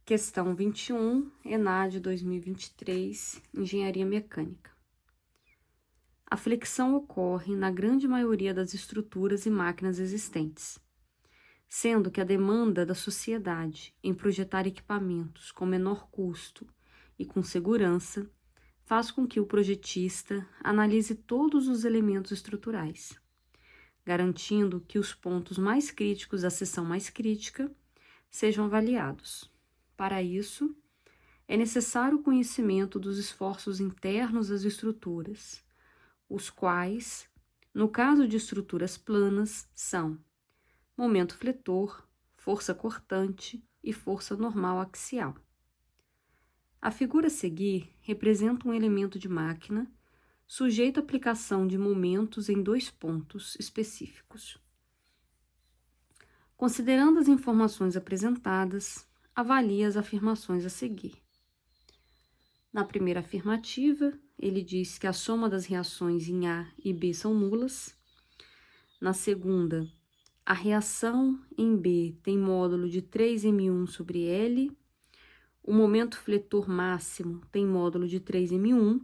Questão 21, ENAD 2023, Engenharia Mecânica. A flexão ocorre na grande maioria das estruturas e máquinas existentes, sendo que a demanda da sociedade em projetar equipamentos com menor custo e com segurança faz com que o projetista analise todos os elementos estruturais, garantindo que os pontos mais críticos da seção mais crítica sejam avaliados. Para isso, é necessário o conhecimento dos esforços internos das estruturas, os quais, no caso de estruturas planas, são momento fletor, força cortante e força normal axial. A figura a seguir representa um elemento de máquina sujeito à aplicação de momentos em dois pontos específicos. Considerando as informações apresentadas, avalie as afirmações a seguir. Na primeira afirmativa, ele diz que a soma das reações em A e B são nulas. Na segunda, a reação em B tem módulo de 3m1 sobre L. O momento fletor máximo tem módulo de 3m1.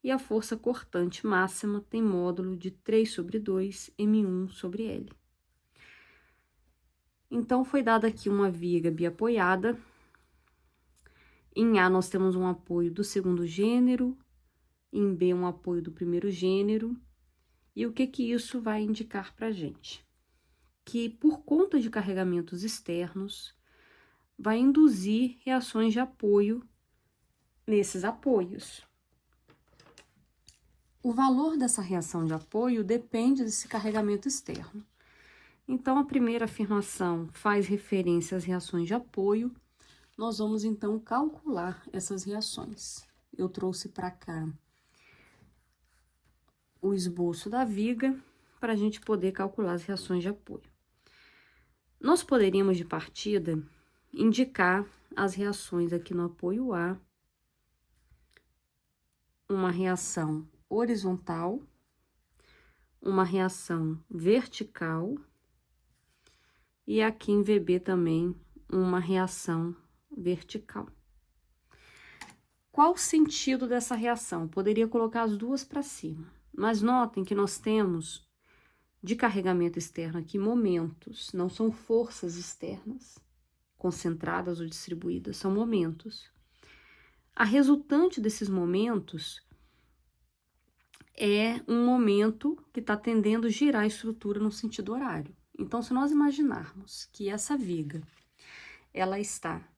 E a força cortante máxima tem módulo de 3 sobre 2, m1 sobre L. Então, foi dada aqui uma viga biapoiada. Em A, nós temos um apoio do segundo gênero, em B, um apoio do primeiro gênero. E o que isso vai indicar para a gente? Que, por conta de carregamentos externos, vai induzir reações de apoio nesses apoios. O valor dessa reação de apoio depende desse carregamento externo. Então, a primeira afirmação faz referência às reações de apoio. Nós vamos, então, calcular essas reações. Eu trouxe para cá o esboço da viga para a gente poder calcular as reações de apoio. Nós poderíamos, de partida, indicar as reações aqui no apoio A, uma reação horizontal, uma reação vertical, e aqui em VB também uma reação vertical. Qual o sentido dessa reação? Poderia colocar as duas para cima, mas notem que nós temos de carregamento externo aqui momentos, não são forças externas concentradas ou distribuídas, são momentos. A resultante desses momentos é um momento que está tendendo a girar a estrutura no sentido horário. Então, se nós imaginarmos que essa viga, ela está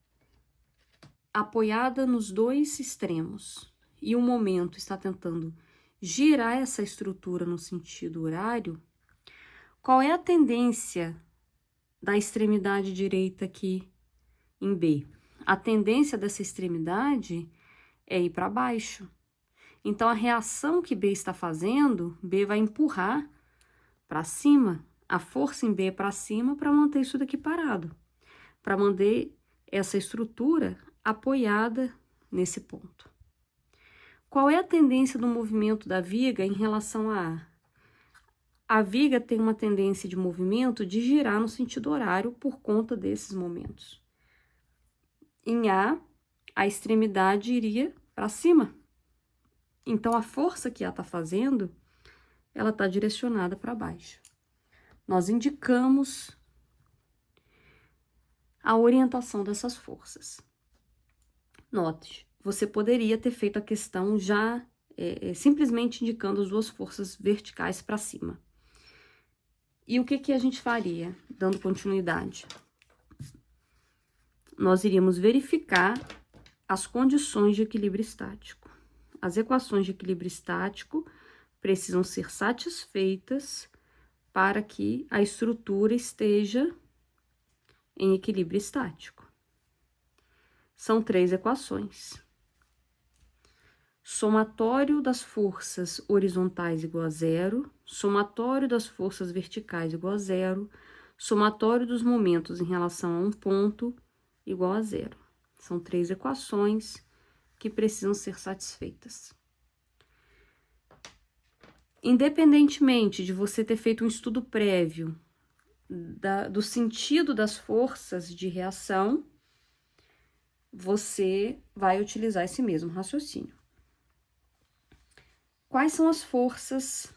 apoiada nos dois extremos e o momento está tentando girar essa estrutura no sentido horário, qual é a tendência da extremidade direita aqui em B? A tendência dessa extremidade é ir para baixo. Então, a reação que B está fazendo, B vai empurrar para cima. A força em B é para cima para manter isso daqui parado, para manter essa estrutura apoiada nesse ponto. Qual é a tendência do movimento da viga em relação a A? A viga tem uma tendência de movimento de girar no sentido horário por conta desses momentos. Em A, a extremidade iria para cima. Então, a força que A está fazendo, ela está direcionada para baixo. Nós indicamos a orientação dessas forças. Note, você poderia ter feito a questão já simplesmente indicando as duas forças verticais para cima. E o que a gente faria, dando continuidade? Nós iríamos verificar as condições de equilíbrio estático. As equações de equilíbrio estático precisam ser satisfeitas para que a estrutura esteja em equilíbrio estático. São 3 equações. Somatório das forças horizontais igual a 0, somatório das forças verticais igual a 0, somatório dos momentos em relação a um ponto igual a 0. São 3 equações que precisam ser satisfeitas. Independentemente de você ter feito um estudo prévio do sentido das forças de reação, você vai utilizar esse mesmo raciocínio. Quais são as forças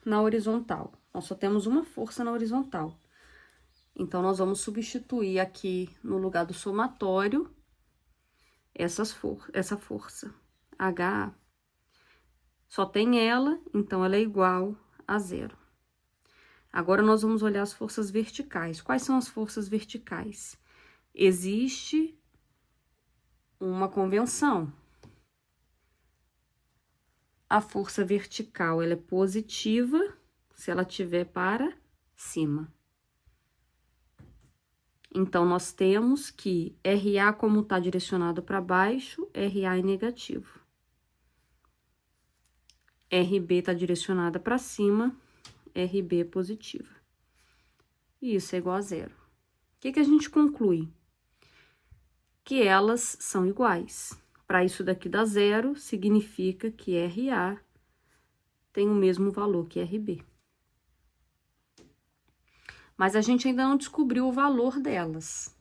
na horizontal? Nós só temos uma força na horizontal. Então, nós vamos substituir aqui no lugar do somatório essa força, HA. Só tem ela, então ela é igual a 0. Agora, nós vamos olhar as forças verticais. Quais são as forças verticais? Existe uma convenção. A força vertical, ela é positiva se ela estiver para cima. Então, nós temos que RA, como está direcionado para baixo, RA é negativo. RB está direcionada para cima, RB é positiva. E isso é igual a 0. O que a gente conclui? Que elas são iguais. Para isso daqui dar 0, significa que RA tem o mesmo valor que RB. Mas a gente ainda não descobriu o valor delas.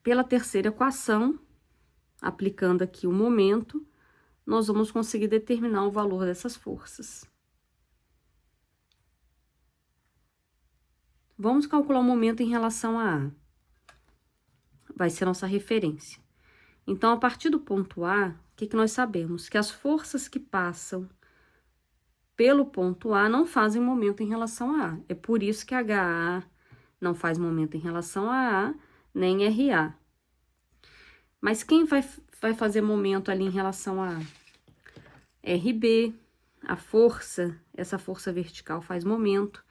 Pela terceira equação, aplicando aqui o momento, nós vamos conseguir determinar o valor dessas forças. Vamos calcular o momento em relação a A. Vai ser a nossa referência. Então, a partir do ponto A, o que nós sabemos? Que as forças que passam pelo ponto A não fazem momento em relação a A. É por isso que HA não faz momento em relação a A, nem RA. Mas quem vai fazer momento ali em relação a A? RB, a força, essa força vertical faz momento.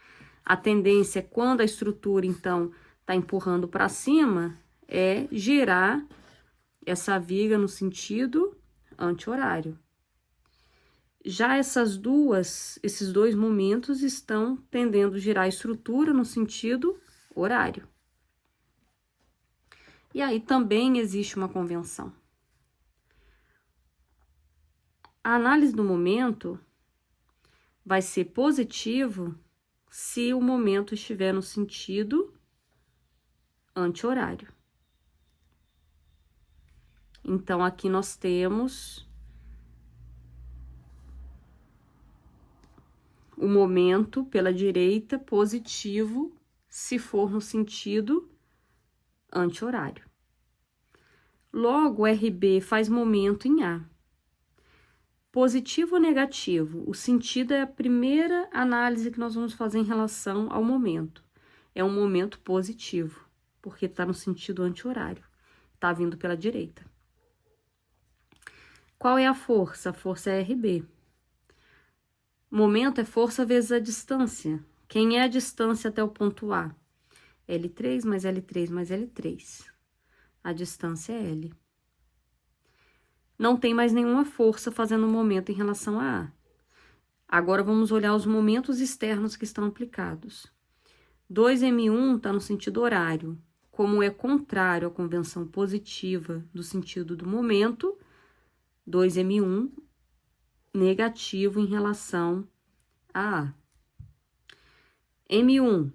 A tendência, quando a estrutura, então, está empurrando para cima, é girar essa viga no sentido anti-horário. Já esses dois momentos estão tendendo a girar a estrutura no sentido horário. E aí também existe uma convenção. A análise do momento vai ser positivo se o momento estiver no sentido anti-horário. Então, aqui nós temos o momento pela direita positivo se for no sentido anti-horário. Logo, RB faz momento em A. Positivo ou negativo? O sentido é a primeira análise que nós vamos fazer em relação ao momento. É um momento positivo, porque está no sentido anti-horário. Está vindo pela direita. Qual é a força? A força é RB. Momento é força vezes a distância. Quem é a distância até o ponto A? L3 mais L3 mais L3. A distância é L. Não tem mais nenhuma força fazendo momento em relação a A. Agora, vamos olhar os momentos externos que estão aplicados. 2M1 está no sentido horário. Como é contrário à convenção positiva do sentido do momento, 2M1 negativo em relação a A. M1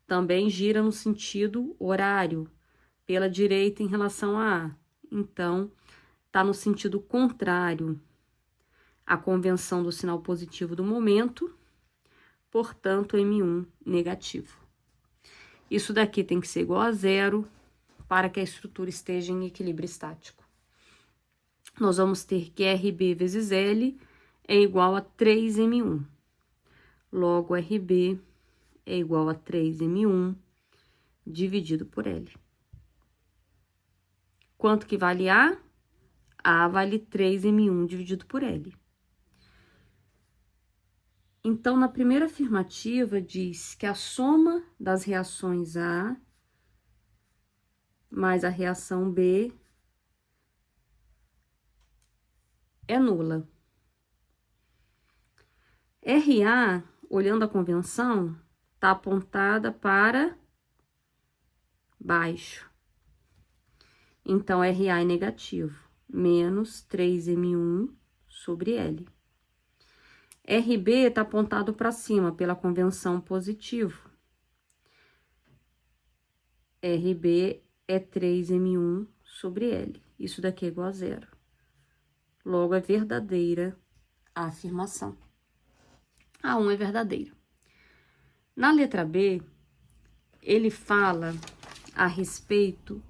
também gira no sentido horário, pela direita em relação a A. Então, está no sentido contrário à convenção do sinal positivo do momento, portanto, M1 negativo. Isso daqui tem que ser igual a 0 para que a estrutura esteja em equilíbrio estático. Nós vamos ter que RB vezes L é igual a 3M1. Logo, RB é igual a 3M1 dividido por L. Quanto que vale A? A vale 3M1 dividido por L. Então, na primeira afirmativa, diz que a soma das reações A mais a reação B é nula. RA, olhando a convenção, está apontada para baixo. Então, RA é negativo, menos 3M1 sobre L. RB está apontado para cima, pela convenção positivo. RB é 3m1 sobre L. Isso daqui é igual a zero. Logo, é verdadeira a afirmação. A1 é verdadeira. Na letra B, ele fala a respeito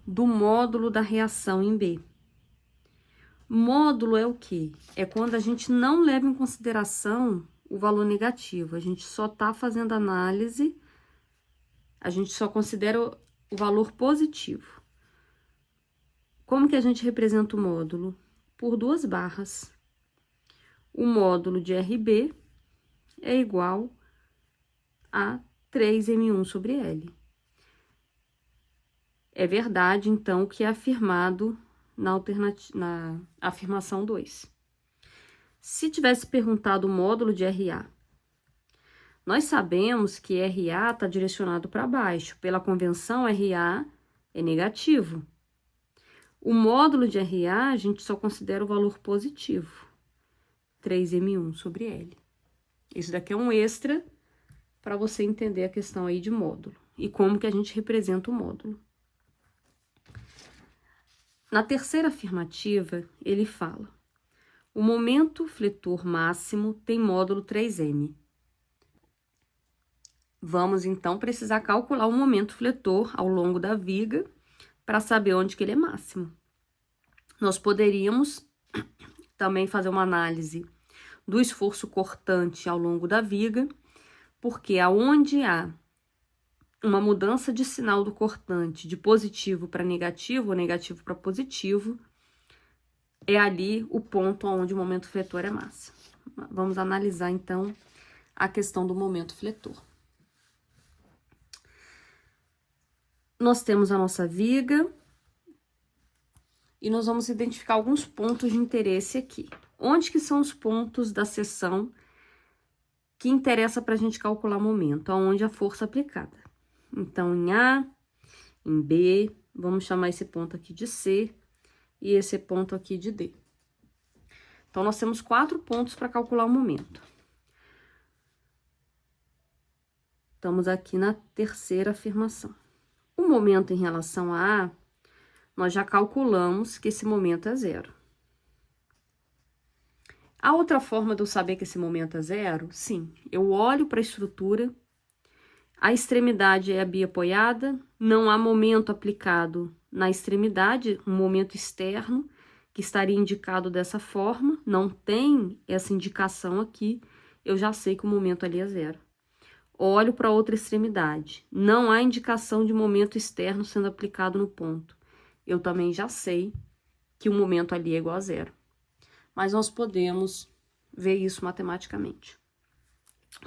do módulo da reação em B. Módulo é o quê? É quando a gente não leva em consideração o valor negativo. A gente só está fazendo análise, a gente só considera o valor positivo. Como que a gente representa o módulo? Por duas barras. O módulo de RB é igual a 3m1 sobre L. É verdade, então, o que é afirmado na afirmação 2. Se tivesse perguntado o módulo de RA, nós sabemos que RA está direcionado para baixo. Pela convenção, RA é negativo. O módulo de RA, a gente só considera o valor positivo. 3m1 sobre L. Isso daqui é um extra para você entender a questão aí de módulo. E como que a gente representa o módulo. Na terceira afirmativa, ele fala: o momento fletor máximo tem módulo 3m. Vamos, então, precisar calcular o momento fletor ao longo da viga para saber onde que ele é máximo. Nós poderíamos também fazer uma análise do esforço cortante ao longo da viga, porque aonde há uma mudança de sinal do cortante de positivo para negativo ou negativo para positivo, é ali o ponto onde o momento fletor é máximo. Vamos analisar, então, a questão do momento fletor. Nós temos a nossa viga e nós vamos identificar alguns pontos de interesse aqui. Onde que são os pontos da seção que interessa para a gente calcular o momento? Aonde a força aplicada. Então, em A, em B, vamos chamar esse ponto aqui de C e esse ponto aqui de D. Então, nós temos 4 pontos para calcular o momento. Estamos aqui na terceira afirmação. O momento em relação a A, nós já calculamos que esse momento é zero. A outra forma de eu saber que esse momento é zero, sim, eu olho para a estrutura, a extremidade é a biapoiada, não há momento aplicado na extremidade, um momento externo, que estaria indicado dessa forma, não tem essa indicação aqui, eu já sei que o momento ali é zero. Olho para outra extremidade, não há indicação de momento externo sendo aplicado no ponto. Eu também já sei que o momento ali é igual a zero. Mas nós podemos ver isso matematicamente.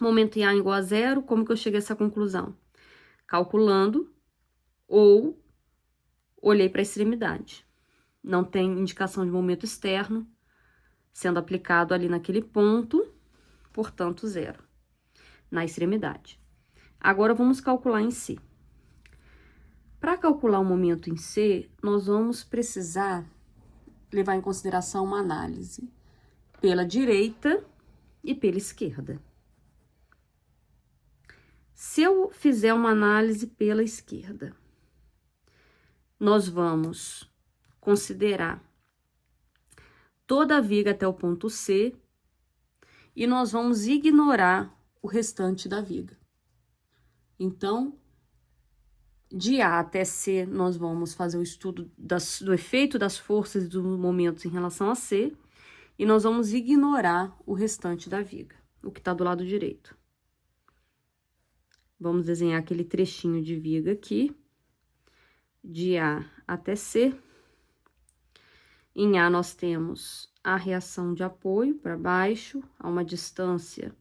Momento em A igual a zero, como que eu cheguei a essa conclusão? Calculando ou olhei para a extremidade. Não tem indicação de momento externo sendo aplicado ali naquele ponto, portanto, zero na extremidade. Agora, vamos calcular em C. Para calcular o momento em C, nós vamos precisar levar em consideração uma análise pela direita e pela esquerda. Se eu fizer uma análise pela esquerda, nós vamos considerar toda a viga até o ponto C e nós vamos ignorar o restante da viga. Então, de A até C, nós vamos fazer o estudo do efeito das forças e dos momentos em relação a C, e nós vamos ignorar o restante da viga, o que está do lado direito. Vamos desenhar aquele trechinho de viga aqui, de A até C. Em A, nós temos a reação de apoio para baixo, a uma distância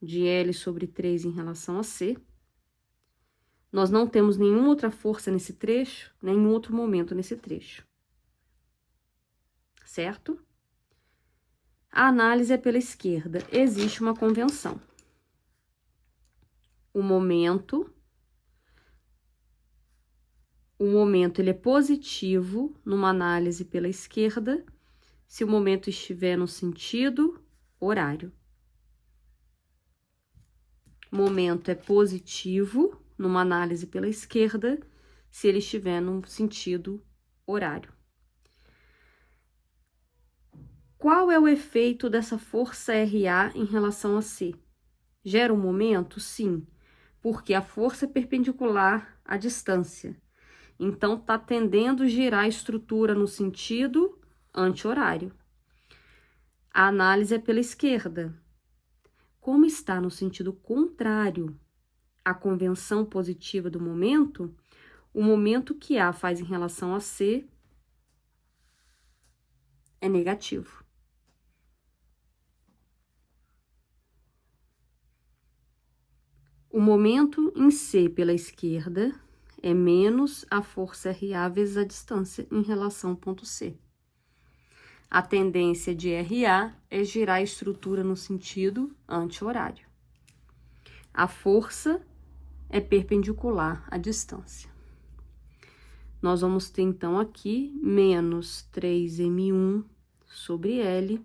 de L sobre 3 em relação a C. Nós não temos nenhuma outra força nesse trecho, nenhum outro momento nesse trecho. Certo? A análise é pela esquerda. Existe uma convenção. O momento ele é positivo numa análise pela esquerda, se o momento estiver no sentido horário. Momento é positivo numa análise pela esquerda, se ele estiver no sentido horário. Qual é o efeito dessa força RA em relação a C? Gera um momento? Sim, porque a força é perpendicular à distância. Então, está tendendo a girar a estrutura no sentido anti-horário. A análise é pela esquerda. Como está no sentido contrário à convenção positiva do momento, o momento que A faz em relação a C é negativo. O momento em C pela esquerda é menos a força RA vezes a distância em relação ao ponto C. A tendência de RA é girar a estrutura no sentido anti-horário. A força é perpendicular à distância. Nós vamos ter, então, aqui menos 3m1 sobre L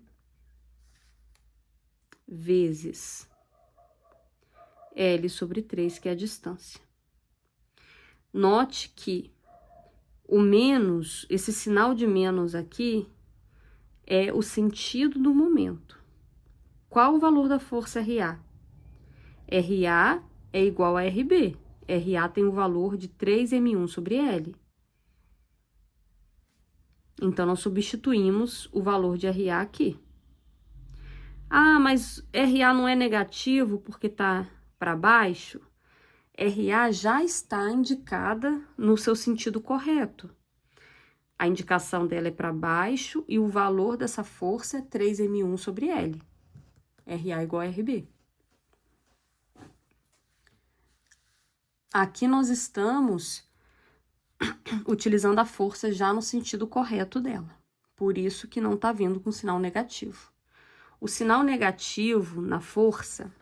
vezes L sobre 3, que é a distância. Note que o menos, esse sinal de menos aqui, é o sentido do momento. Qual o valor da força RA? RA é igual a RB. RA tem o valor de 3m1 sobre L. Então, nós substituímos o valor de RA aqui. Ah, mas RA não é negativo porque está para baixo? RA já está indicada no seu sentido correto. A indicação dela é para baixo e o valor dessa força é 3m1 sobre L. RA igual a RB. Aqui nós estamos utilizando a força já no sentido correto dela. Por isso que não está vindo com sinal negativo. O sinal negativo na força,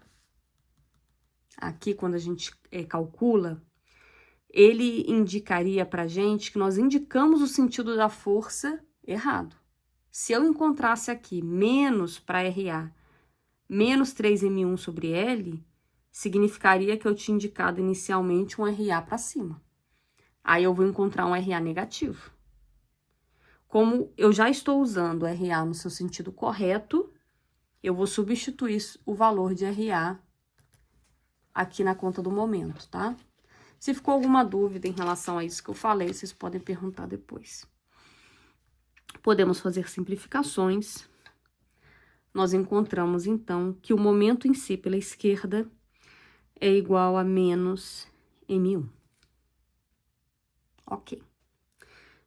aqui quando a gente calcula, ele indicaria para a gente que nós indicamos o sentido da força errado. Se eu encontrasse aqui menos para RA, menos 3m1 sobre L, significaria que eu tinha indicado inicialmente um RA para cima. Aí eu vou encontrar um RA negativo. Como eu já estou usando RA no seu sentido correto, eu vou substituir o valor de RA aqui na conta do momento, tá? Se ficou alguma dúvida em relação a isso que eu falei, vocês podem perguntar depois. Podemos fazer simplificações. Nós encontramos, então, que o momento em si pela esquerda é igual a menos M1. Ok.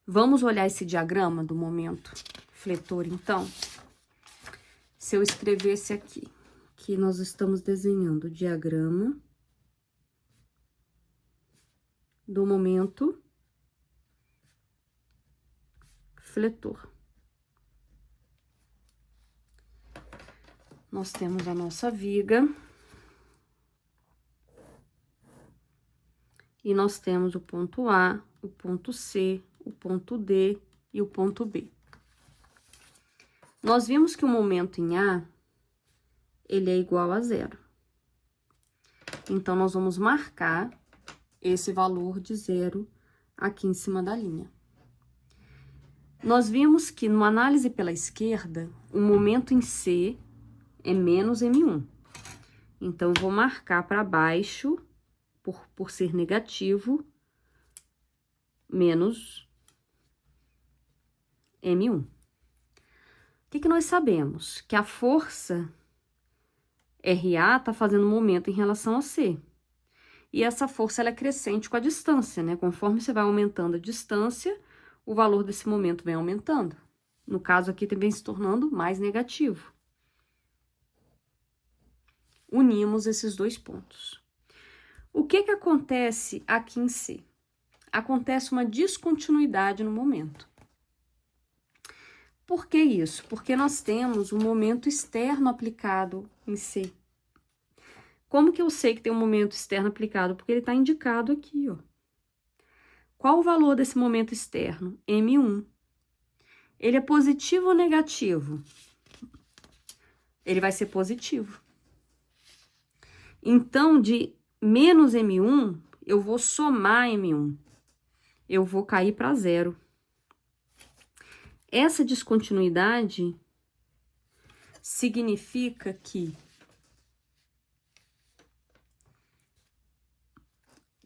Vamos olhar esse diagrama do momento fletor, então? Se eu escrevesse aqui, que nós estamos desenhando o diagrama do momento fletor. Nós temos a nossa viga. E nós temos o ponto A, o ponto C, o ponto D e o ponto B. Nós vimos que o momento em A, ele é igual a 0. Então, nós vamos marcar esse valor de 0 aqui em cima da linha. Nós vimos que, numa análise pela esquerda, o momento em C é menos M1. Então, eu vou marcar para baixo, por ser negativo, menos M1. O que nós sabemos? Que a força RA está fazendo momento em relação a C. E essa força ela é crescente com a distância, né? Conforme você vai aumentando a distância, o valor desse momento vem aumentando. No caso aqui, vem se tornando mais negativo. Unimos esses dois pontos. O que acontece aqui em C? Acontece uma descontinuidade no momento. Por que isso? Porque nós temos um momento externo aplicado em C. Como que eu sei que tem um momento externo aplicado? Porque ele está indicado aqui, ó. Qual o valor desse momento externo? M1. Ele é positivo ou negativo? Ele vai ser positivo. Então, de menos M1, eu vou somar M1. eu vou cair para zero. Essa descontinuidade significa que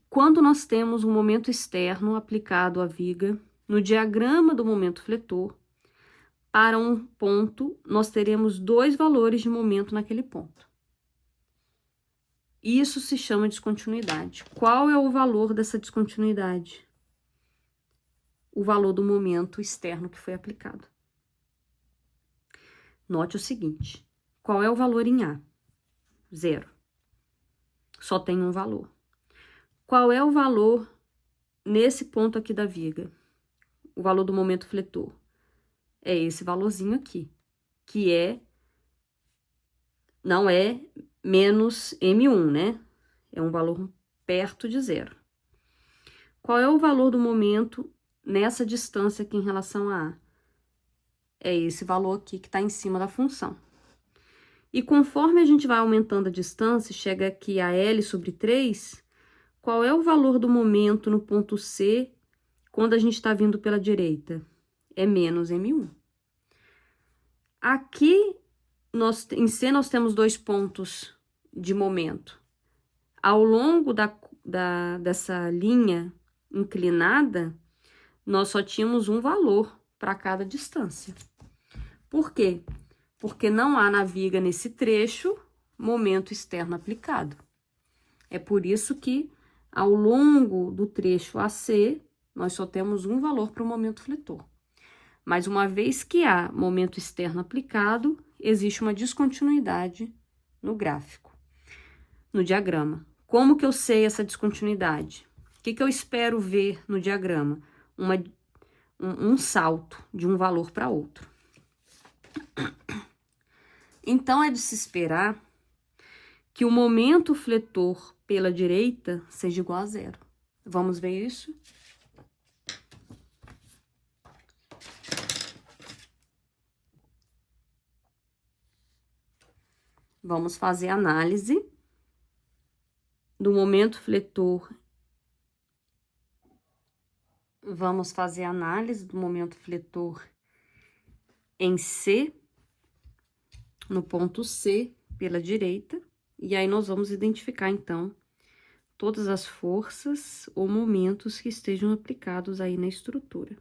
quando nós temos um momento externo aplicado à viga, no diagrama do momento fletor, para um ponto, nós teremos dois valores de momento naquele ponto. Isso se chama descontinuidade. Qual é o valor dessa descontinuidade? O valor do momento externo que foi aplicado. Note o seguinte, qual é o valor em A? 0. Só tem um valor. Qual é o valor nesse ponto aqui da viga? O valor do momento fletor. É esse valorzinho aqui, que não é menos M1, né? É um valor perto de 0. Qual é o valor do momento nessa distância aqui em relação a A? É esse valor aqui que está em cima da função. E conforme a gente vai aumentando a distância, chega aqui a L sobre 3, qual é o valor do momento no ponto C quando a gente está vindo pela direita? É menos M1. Aqui, em C, nós temos dois pontos de momento. Ao longo dessa linha inclinada, nós só tínhamos um valor para cada distância. Por quê? Porque não há na viga nesse trecho momento externo aplicado. É por isso que, ao longo do trecho AC, nós só temos um valor para o momento fletor. Mas uma vez que há momento externo aplicado, existe uma descontinuidade no gráfico, no diagrama. Como que eu sei essa descontinuidade? O que eu espero ver no diagrama? Um salto de um valor para outro. Então, é de se esperar que o momento fletor pela direita seja igual a 0. Vamos ver isso? Vamos fazer análise do momento fletor. Vamos fazer análise do momento fletor em C, no ponto C, pela direita. E aí, nós vamos identificar, então, todas as forças ou momentos que estejam aplicados aí na estrutura.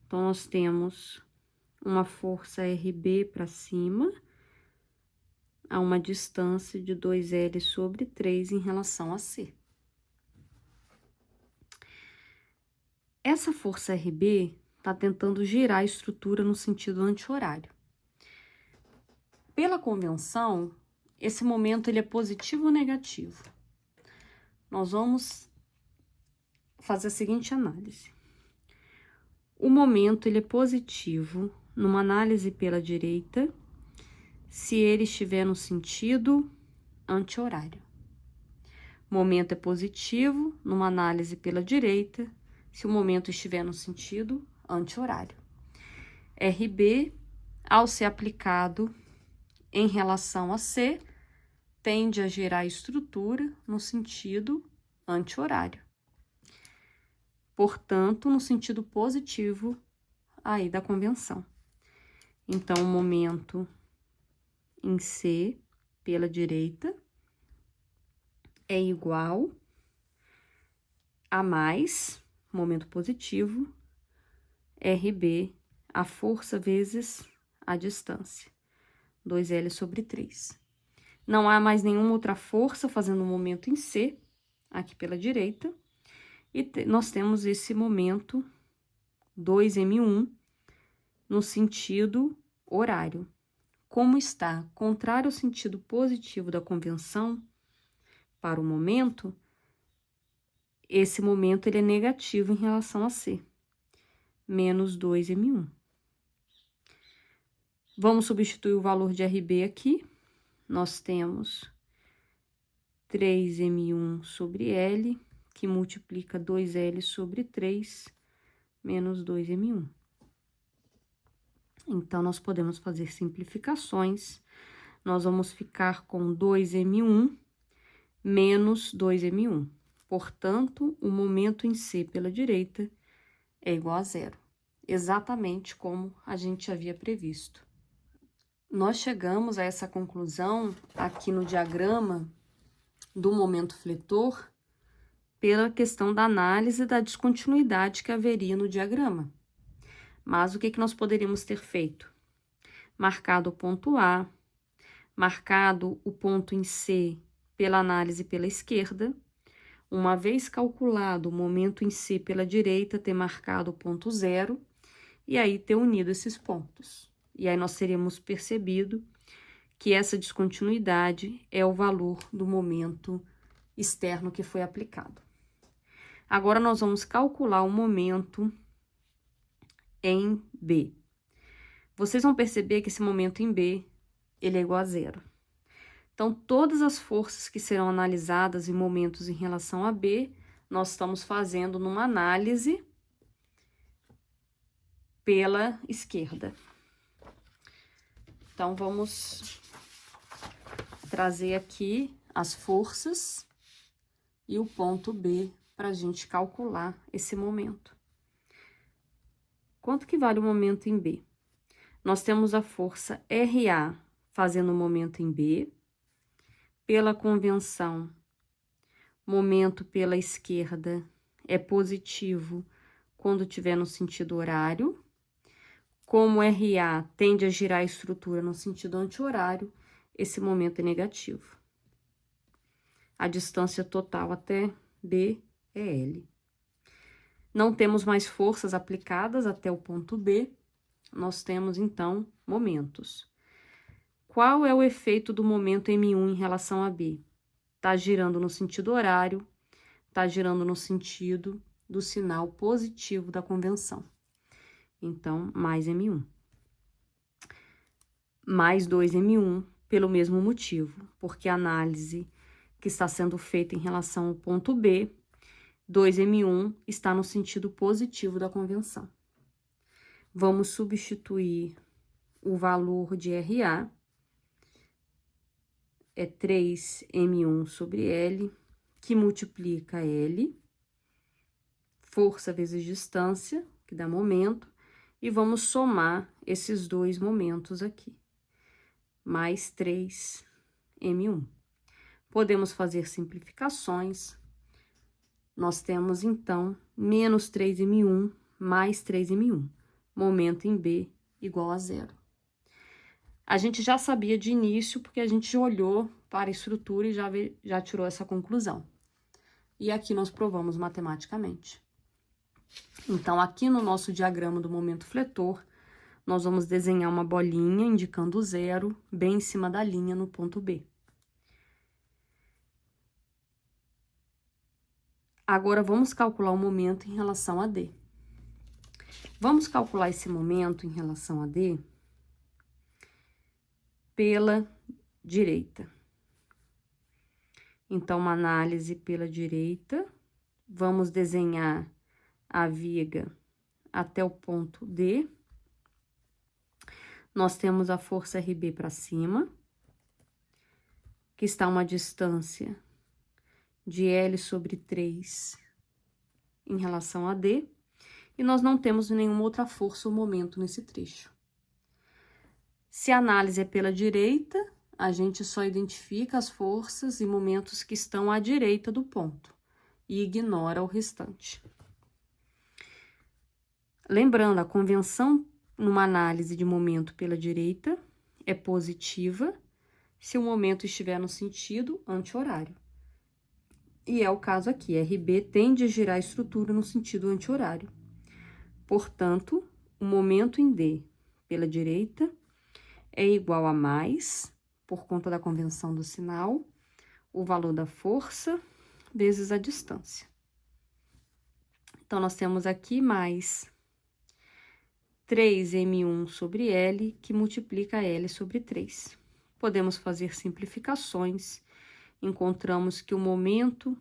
Então, nós temos uma força RB para cima, a uma distância de 2L sobre 3 em relação a C. Essa força RB está tentando girar a estrutura no sentido anti-horário. Pela convenção, esse momento ele é positivo ou negativo? Nós vamos fazer a seguinte análise. O momento ele é positivo numa análise pela direita, se ele estiver no sentido anti-horário. Momento é positivo numa análise pela direita, se o momento estiver no sentido anti-horário. RB, ao ser aplicado em relação a C, tende a gerar estrutura no sentido anti-horário. Portanto, no sentido positivo aí da convenção. Então, o momento em C pela direita é igual a mais, momento positivo, RB, a força vezes a distância, 2L sobre 3. Não há mais nenhuma outra força fazendo um momento em C, aqui pela direita, e nós temos esse momento 2M1 no sentido horário. Como está contrário ao sentido positivo da convenção para o momento, esse momento ele é negativo em relação a C, menos 2M1. Vamos substituir o valor de RB aqui. Nós temos 3M1 sobre L, que multiplica 2L sobre 3, menos 2M1. Então, nós podemos fazer simplificações. Nós vamos ficar com 2M1 menos 2M1. Portanto, o momento em C pela direita é igual a zero, exatamente como a gente havia previsto. Nós chegamos a essa conclusão aqui no diagrama do momento fletor pela questão da análise da descontinuidade que haveria no diagrama. Mas o que nós poderíamos ter feito? Marcado o ponto A, marcado o ponto em C pela análise pela esquerda, uma vez calculado o momento em C pela direita, ter marcado o ponto zero, e aí ter unido esses pontos. E aí nós teríamos percebido que essa descontinuidade é o valor do momento externo que foi aplicado. Agora, nós vamos calcular o momento em B. Vocês vão perceber que esse momento em B, ele é igual a zero. Então, todas as forças que serão analisadas em momentos em relação a B, nós estamos fazendo numa análise pela esquerda. Então, vamos trazer aqui as forças e o ponto B para a gente calcular esse momento. Quanto que vale o momento em B? Nós temos a força RA fazendo o momento em B. Pela convenção, momento pela esquerda é positivo quando tiver no sentido horário. Como RA tende a girar a estrutura no sentido anti-horário, esse momento é negativo. A distância total até B é L. Não temos mais forças aplicadas até o ponto B, nós temos, então, momentos. Qual é o efeito do momento M1 em relação a B? Está girando no sentido horário, está girando no sentido do sinal positivo da convenção. Então, mais M1. Mais 2M1, pelo mesmo motivo, porque a análise que está sendo feita em relação ao ponto B, 2M1 está no sentido positivo da convenção. Vamos substituir o valor de RA, é 3M1 sobre L, que multiplica L, força vezes distância, que dá momento, e vamos somar esses dois momentos aqui, mais 3M1. Podemos fazer simplificações. Nós temos, então, menos 3M1 mais 3M1. Momento em B igual a zero. A gente já sabia de início, porque a gente olhou para a estrutura e já tirou essa conclusão. E aqui nós provamos matematicamente. Então, aqui no nosso diagrama do momento fletor, nós vamos desenhar uma bolinha indicando zero, bem em cima da linha no ponto B. Agora, vamos calcular o momento em relação a D. Vamos calcular esse momento em relação a D pela direita. Então, uma análise pela direita, vamos desenhar a viga até o ponto D. Nós temos a força RB para cima, que está a uma distância de L sobre 3 em relação a D, e nós não temos nenhuma outra força ou momento nesse trecho. Se a análise é pela direita, a gente só identifica as forças e momentos que estão à direita do ponto e ignora o restante. Lembrando, a convenção numa análise de momento pela direita é positiva se o momento estiver no sentido anti-horário. E é o caso aqui, RB tende a girar a estrutura no sentido anti-horário. Portanto, o momento em D pela direita é igual a mais, por conta da convenção do sinal, o valor da força vezes a distância. Então, nós temos aqui mais 3M1 sobre L, que multiplica L sobre 3. Podemos fazer simplificações. Encontramos que o momento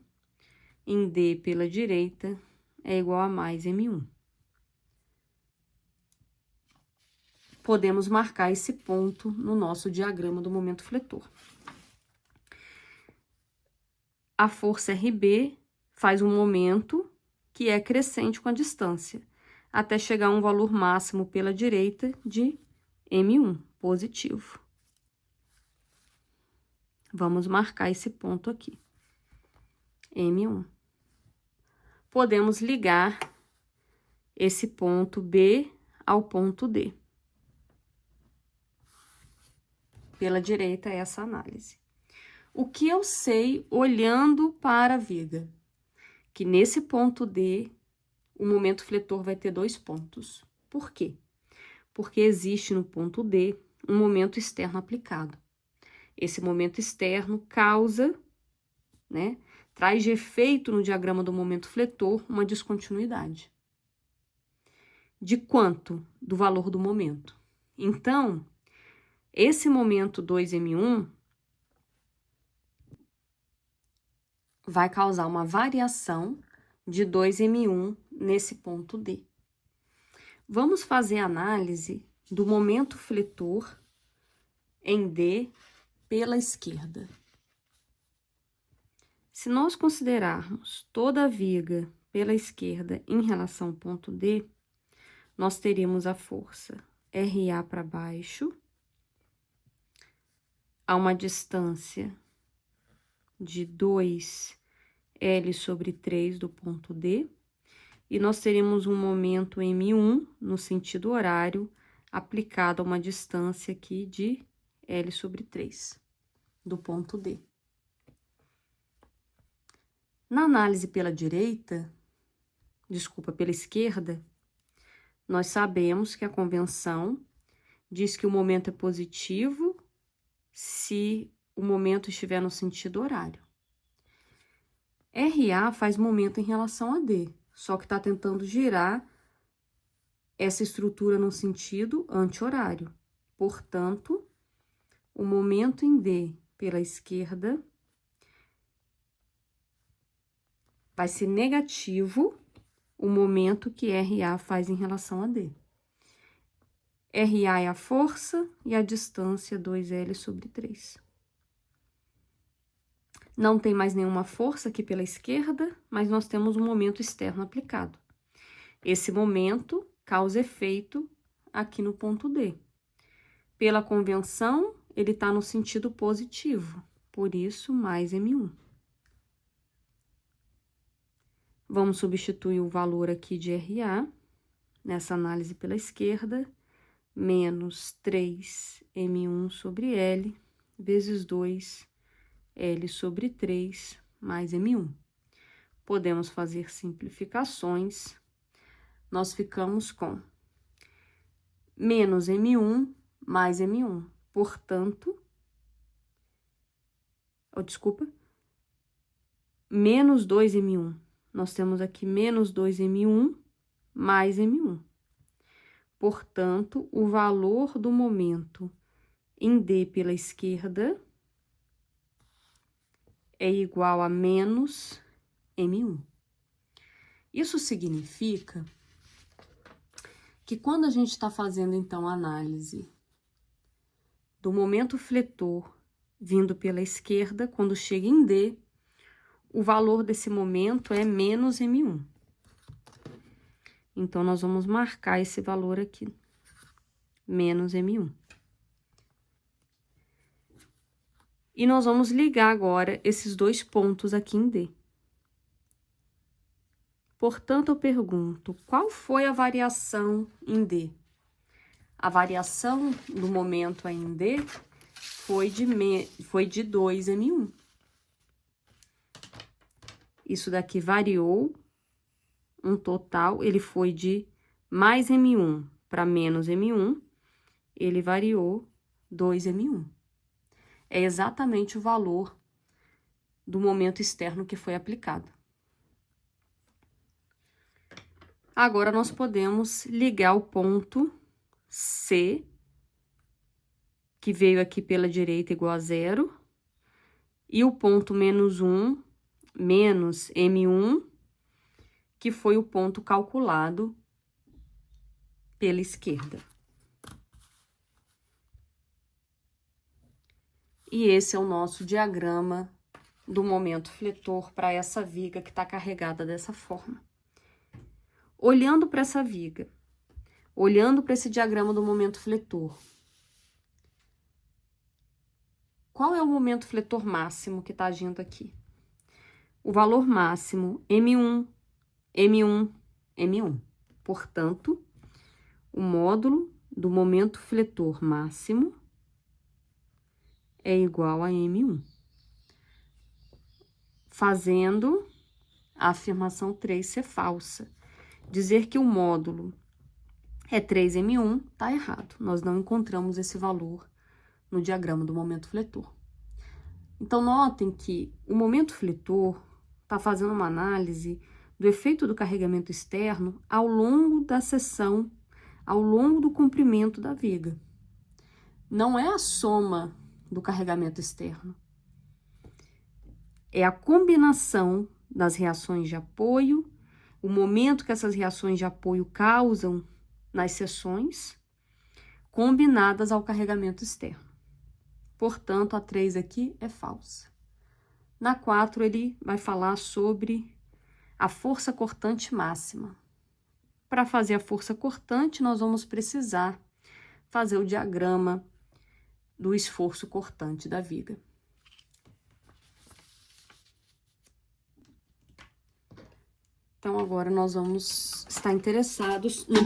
em D pela direita é igual a mais M1. Podemos marcar esse ponto no nosso diagrama do momento fletor. A força RB faz um momento que é crescente com a distância, até chegar a um valor máximo pela direita de M1, positivo. Vamos marcar esse ponto aqui, M1. Podemos ligar esse ponto B ao ponto D. Pela direita, essa análise. O que eu sei olhando para a viga? Que nesse ponto D, o momento fletor vai ter 2 pontos. Por quê? Porque existe no ponto D um momento externo aplicado. Esse momento externo causa, né, traz de efeito no diagrama do momento fletor uma descontinuidade. De quanto? Do valor do momento. Então, esse momento 2M1 vai causar uma variação de 2M1 nesse ponto D. Vamos fazer a análise do momento fletor em D pela esquerda. Se nós considerarmos toda a viga pela esquerda em relação ao ponto D, nós teríamos a força RA para baixo, a uma distância de 2L sobre 3 do ponto D, e nós teríamos um momento M1 no sentido horário, aplicado a uma distância aqui de L sobre 3 do ponto D. Na análise pela direita, pela esquerda, nós sabemos que a convenção diz que o momento é positivo se o momento estiver no sentido horário. RA faz momento em relação a D, só que está tentando girar essa estrutura no sentido anti-horário. Portanto, o momento em D pela esquerda vai ser negativo o momento que RA faz em relação a D. RA é a força e a distância 2L sobre 3. Não tem mais nenhuma força aqui pela esquerda, mas nós temos um momento externo aplicado. Esse momento causa efeito aqui no ponto D. Pela convenção, ele está no sentido positivo, por isso, mais M1. Vamos substituir o valor aqui de RA, nessa análise pela esquerda, menos 3M1 sobre L, vezes 2, L sobre 3, mais M1. Podemos fazer simplificações. Nós ficamos com menos M1 mais M1. Portanto, menos 2M1. Nós temos aqui menos 2M1 mais M1. Portanto, o valor do momento em D pela esquerda é igual a menos M1. Isso significa que quando a gente está fazendo, então, a análise do momento fletor vindo pela esquerda, quando chega em D, o valor desse momento é menos M1. Então, nós vamos marcar esse valor aqui, menos M1. E nós vamos ligar agora esses 2 pontos aqui em D. Portanto, eu pergunto, qual foi a variação em D? A variação do momento aí em D foi de 2M1. Isso daqui variou um total, ele foi de mais M1 para menos M1, ele variou 2M1. É exatamente o valor do momento externo que foi aplicado. Agora, nós podemos ligar o ponto C, que veio aqui pela direita igual a 0, e o ponto menos 1, menos M1, que foi o ponto calculado pela esquerda. E esse é o nosso diagrama do momento fletor para essa viga que está carregada dessa forma. Olhando para essa viga, olhando para esse diagrama do momento fletor, qual é o momento fletor máximo que está agindo aqui? O valor máximo M1, M1, M1. Portanto, o módulo do momento fletor máximo é igual a M1. Fazendo a afirmação 3 ser falsa. Dizer que o módulo é 3M1 está errado. Nós não encontramos esse valor no diagrama do momento fletor. Então, notem que o momento fletor está fazendo uma análise do efeito do carregamento externo ao longo da seção, ao longo do comprimento da viga. Não é a soma do carregamento externo. É a combinação das reações de apoio, o momento que essas reações de apoio causam nas seções, combinadas ao carregamento externo. Portanto, a 3 aqui é falsa. Na 4, ele vai falar sobre a força cortante máxima. Para fazer a força cortante, nós vamos precisar fazer o diagrama do esforço cortante da viga. Então, agora nós vamos estar interessados no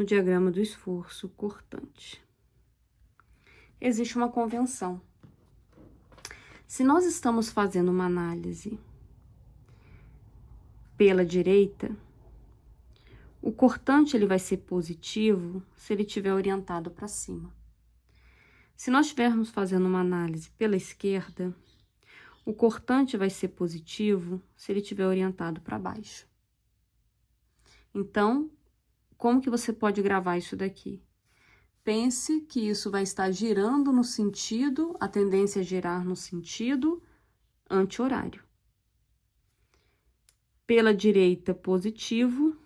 diagrama do esforço cortante. Existe uma convenção. Se nós estamos fazendo uma análise pela direita, o cortante ele vai ser positivo se ele estiver orientado para cima. Se nós estivermos fazendo uma análise pela esquerda, o cortante vai ser positivo se ele estiver orientado para baixo. Então, como que você pode gravar isso daqui? Pense que isso vai estar girando no sentido, a tendência é girar no sentido anti-horário. Pela direita, positivo,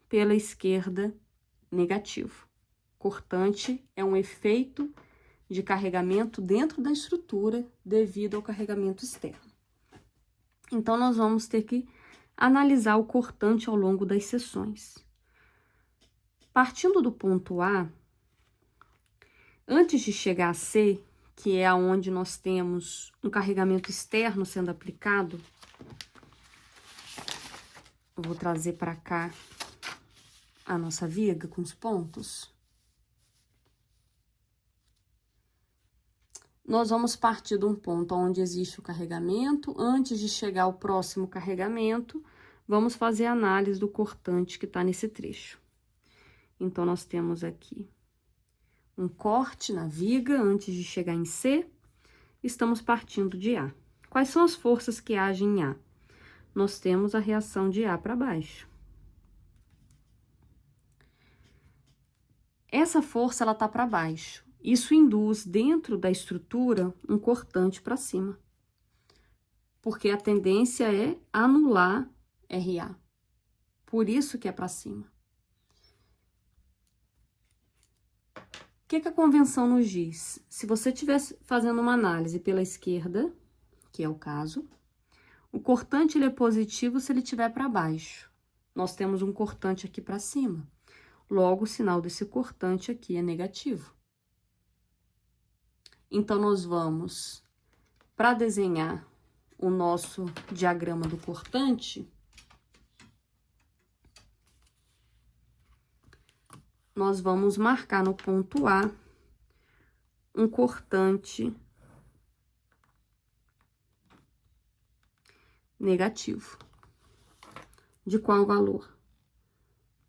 pela esquerda, negativo. Cortante é um efeito de carregamento dentro da estrutura devido ao carregamento externo. Então, nós vamos ter que analisar o cortante ao longo das seções. Partindo do ponto A, antes de chegar a C, que é aonde nós temos um carregamento externo sendo aplicado, eu vou trazer para cá a nossa viga com os pontos. Nós vamos partir de um ponto onde existe o carregamento. Antes de chegar ao próximo carregamento, vamos fazer a análise do cortante que está nesse trecho. Então, nós temos aqui um corte na viga antes de chegar em C. Estamos partindo de A. Quais são as forças que agem em A? Nós temos a reação de A para baixo. Essa força, ela tá para baixo. Isso induz dentro da estrutura um cortante para cima. Porque a tendência é anular RA. Por isso que é para cima. O que a convenção nos diz? Se você estiver fazendo uma análise pela esquerda, que é o caso, o cortante ele é positivo se ele estiver para baixo. Nós temos um cortante aqui para cima. Logo, o sinal desse cortante aqui é negativo. Então, nós vamos, para desenhar o nosso diagrama do cortante, nós vamos marcar no ponto A um cortante negativo. De qual valor?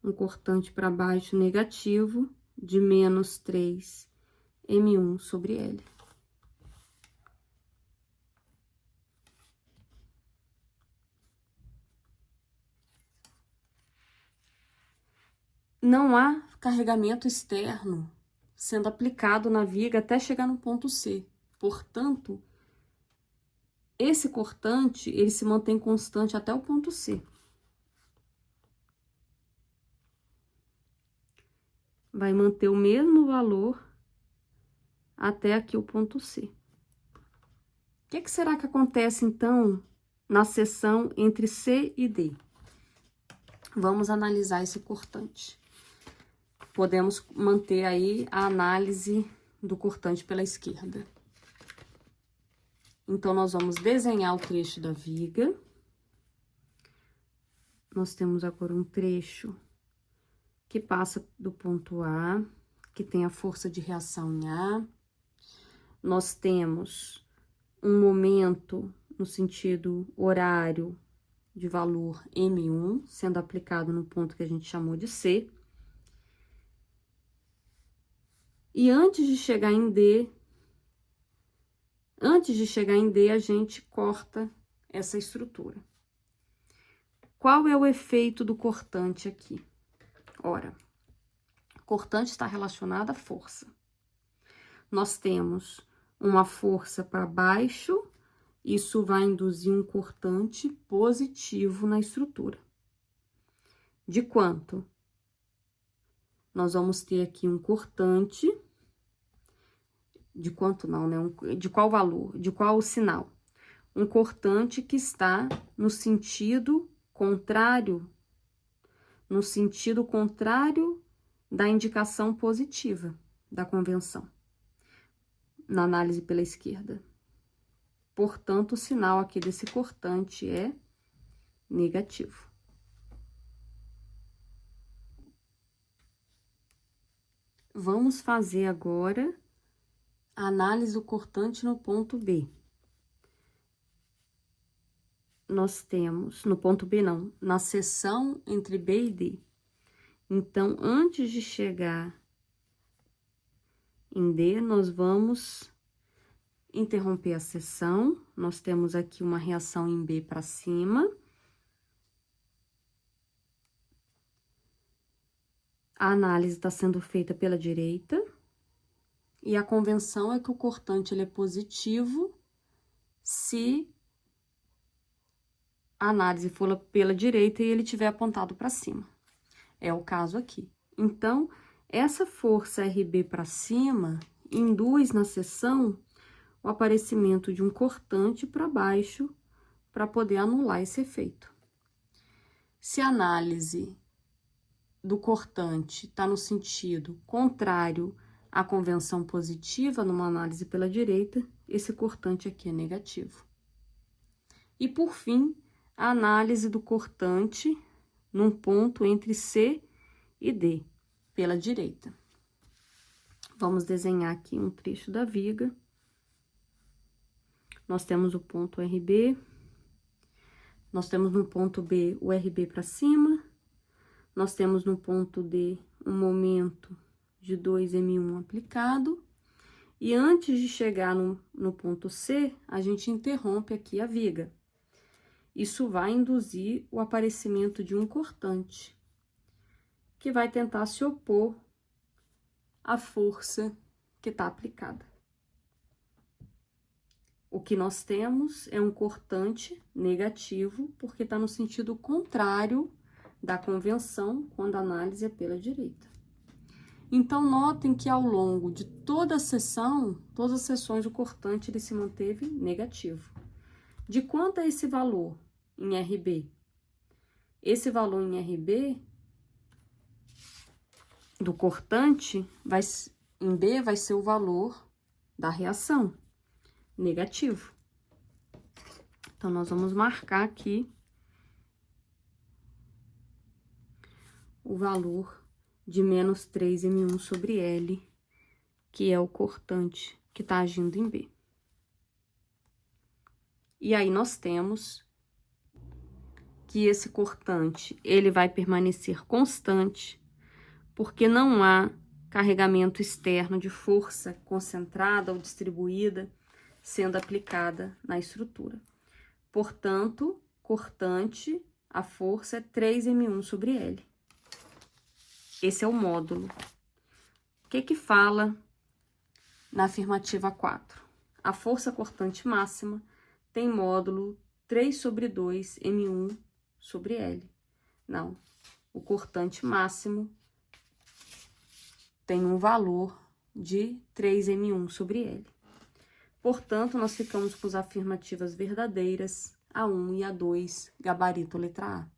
Um cortante para baixo negativo de menos 3M1 sobre L. Não há carregamento externo sendo aplicado na viga até chegar no ponto C. Portanto, esse cortante, ele se mantém constante até o ponto C. Vai manter o mesmo valor até aqui o ponto C. O que será que acontece, então, na seção entre C e D? Vamos analisar esse cortante. Podemos manter aí a análise do cortante pela esquerda. Então, nós vamos desenhar o trecho da viga. Nós temos agora um trecho que passa do ponto A, que tem a força de reação em A. Nós temos um momento no sentido horário de valor M1, sendo aplicado no ponto que a gente chamou de C. E antes de chegar em D, a gente corta essa estrutura. Qual é o efeito do cortante aqui? Ora, cortante está relacionado à força. Nós temos uma força para baixo, isso vai induzir um cortante positivo na estrutura. De quanto? Nós vamos ter aqui um cortante, de quanto não, né? De qual valor? De qual sinal? Um cortante que está no sentido contrário da indicação positiva da convenção, na análise pela esquerda. Portanto, o sinal aqui desse cortante é negativo. Vamos fazer agora a análise do cortante no ponto B. Nós temos, no ponto B não, na seção entre B e D. Então, antes de chegar em D, nós vamos interromper a seção. Nós temos aqui uma reação em B para cima. A análise está sendo feita pela direita. E a convenção é que o cortante ele é positivo se a análise for pela direita e ele tiver apontado para cima. É o caso aqui. Então, essa força RB para cima induz na seção o aparecimento de um cortante para baixo para poder anular esse efeito. Se a análise do cortante está no sentido contrário à convenção positiva, numa análise pela direita, esse cortante aqui é negativo. E, por fim, a análise do cortante num ponto entre C e D, pela direita. Vamos desenhar aqui um trecho da viga. Nós temos o ponto RB, nós temos no ponto B o RB para cima, nós temos no ponto D um momento de 2M1 aplicado, e antes de chegar no ponto C, a gente interrompe aqui a viga. Isso vai induzir o aparecimento de um cortante, que vai tentar se opor à força que está aplicada. O que nós temos é um cortante negativo, porque está no sentido contrário da convenção, quando a análise é pela direita. Então, notem que ao longo de toda a sessão, todas as sessões, o cortante ele se manteve negativo. De quanto é esse valor em RB? Esse valor em RB do cortante em B vai ser o valor da reação, negativo. Então, nós vamos marcar aqui o valor de menos 3M1 sobre L, que é o cortante que está agindo em B. E aí, nós temos que esse cortante, ele vai permanecer constante, porque não há carregamento externo de força concentrada ou distribuída sendo aplicada na estrutura. Portanto, cortante, a força é 3M1 sobre L. Esse é o módulo. O que fala na afirmativa 4? A força cortante máxima tem módulo 3/2 M1 sobre L. Não, o cortante máximo tem um valor de 3M1 sobre L. Portanto, nós ficamos com as afirmativas verdadeiras, A1 e A2, gabarito letra A.